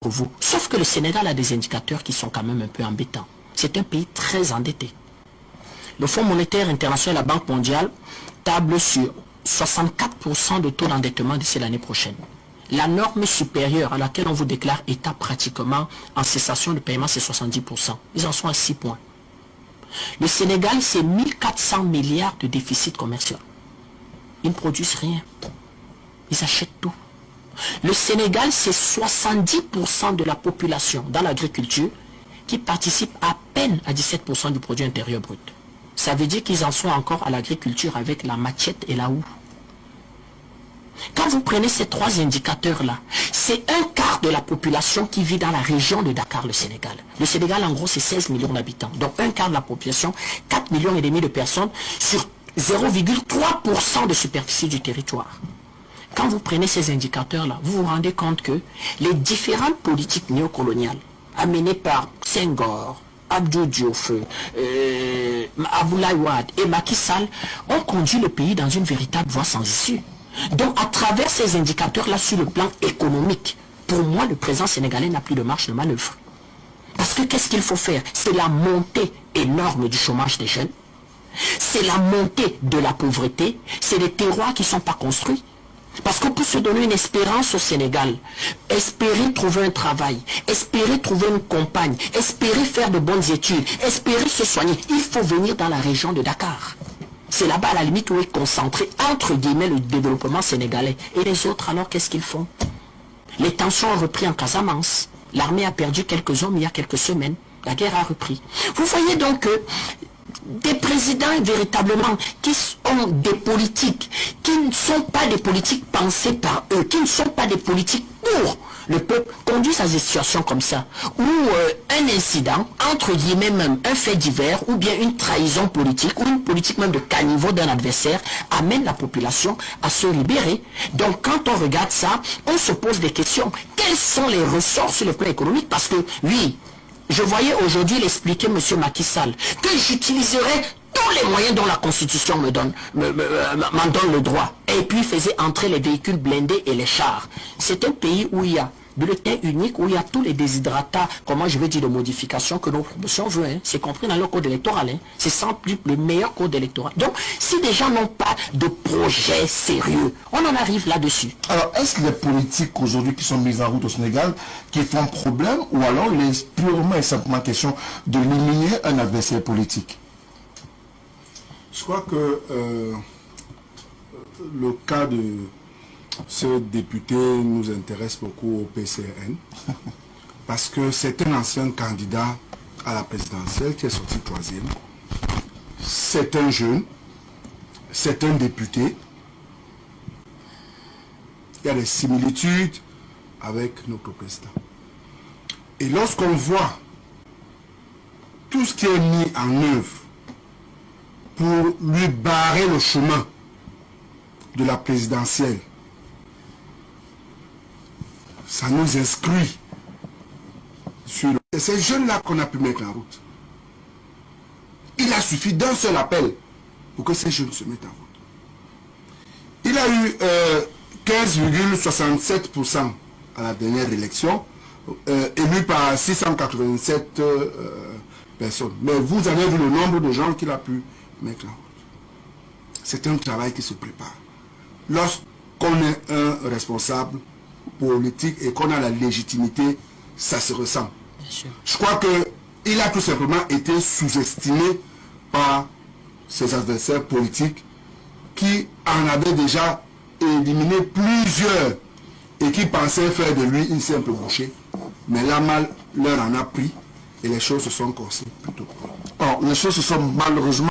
que vous. Sauf que le Sénégal a des indicateurs qui sont quand même un peu embêtants. C'est un pays très endetté. Le Fonds monétaire international et la Banque mondiale tablent sur 64% de taux d'endettement d'ici l'année prochaine. La norme supérieure à laquelle on vous déclare État pratiquement en cessation de paiement, c'est 70%. Ils en sont à 6 points. Le Sénégal, c'est 1400 milliards de déficit commercial. Ils ne produisent rien. Ils achètent tout. Le Sénégal, c'est 70% de la population dans l'agriculture qui participe à peine à 17% du produit intérieur brut. Ça veut dire qu'ils en sont encore à l'agriculture avec la machette et la houe. Quand vous prenez ces trois indicateurs-là, c'est un quart de la population qui vit dans la région de Dakar, le Sénégal. Le Sénégal, en gros, c'est 16 millions d'habitants. Donc un quart de la population, 4,5 millions de personnes sur 0,3% de superficie du territoire. Quand vous prenez ces indicateurs-là, vous vous rendez compte que les différentes politiques néocoloniales amenées par Senghor, Abdou Diouf, Abdoulaye Wade et Macky Sall ont conduit le pays dans une véritable voie sans issue. Donc à travers ces indicateurs-là sur le plan économique, pour moi le président sénégalais n'a plus de marge de manœuvre. Parce que qu'est-ce qu'il faut faire? C'est la montée énorme du chômage des jeunes, c'est la montée de la pauvreté, c'est les terroirs qui ne sont pas construits. Parce qu'on peut se donner une espérance au Sénégal, espérer trouver un travail, espérer trouver une compagne, espérer faire de bonnes études, espérer se soigner. Il faut venir dans la région de Dakar. C'est là-bas à la limite où est concentré entre guillemets le développement sénégalais. Et les autres alors qu'est-ce qu'ils font? Les tensions ont repris en Casamance. L'armée a perdu quelques hommes il y a quelques semaines. La guerre a repris. Vous voyez donc que des présidents véritablement qui ont des politiques qui ne sont pas des politiques pensées par eux, qui ne sont pas des politiques pour le peuple, conduisent à des situations comme ça, où un incident, entre guillemets même un fait divers, ou bien une trahison politique, ou une politique même de caniveau d'un adversaire, amène la population à se libérer. Donc quand on regarde ça, on se pose des questions. Quels sont les ressorts sur le plan économique? Parce que oui, je voyais aujourd'hui l'expliquer M. Macky Sall, que j'utiliserai tous les moyens dont la Constitution m'en donne le droit. Et puis il faisait entrer les véhicules blindés et les chars. C'est un pays où il y a bulletin unique, où il y a tous les déshydratats, comment je vais dire, de modifications que nos promotions veulent. Hein. C'est compris dans le code électoral. Hein. C'est sans plus le meilleur code électoral. Donc, si des gens n'ont pas de projet sérieux, on en arrive là-dessus. Alors, est-ce les politiques aujourd'hui qui sont mises en route au Sénégal qui font problème, ou alors il est purement et simplement question de d'éliminer un adversaire politique? Je crois que le cas de ce député nous intéresse beaucoup au PCN parce que c'est un ancien candidat à la présidentielle qui est sorti troisième. C'est un jeune, c'est un député. Il y a des similitudes avec notre président. Et lorsqu'on voit tout ce qui est mis en œuvre pour lui barrer le chemin de la présidentielle, ça nous exclut sur le... C'est ces jeunes-là qu'on a pu mettre en route. Il a suffi d'un seul appel pour que ces jeunes se mettent en route. Il a eu 15,67% à la dernière élection, élu par 687 personnes. Mais vous avez vu le nombre de gens qu'il a pu mettre en route. C'est un travail qui se prépare. Lorsqu'on est un responsable politique et qu'on a la légitimité, ça se ressent. Je crois qu'il a tout simplement été sous-estimé par ses adversaires politiques qui en avaient déjà éliminé plusieurs et qui pensaient faire de lui une simple bouchée. Mais la mal leur en a pris et les choses se sont corsées plutôt. Alors, les choses se sont malheureusement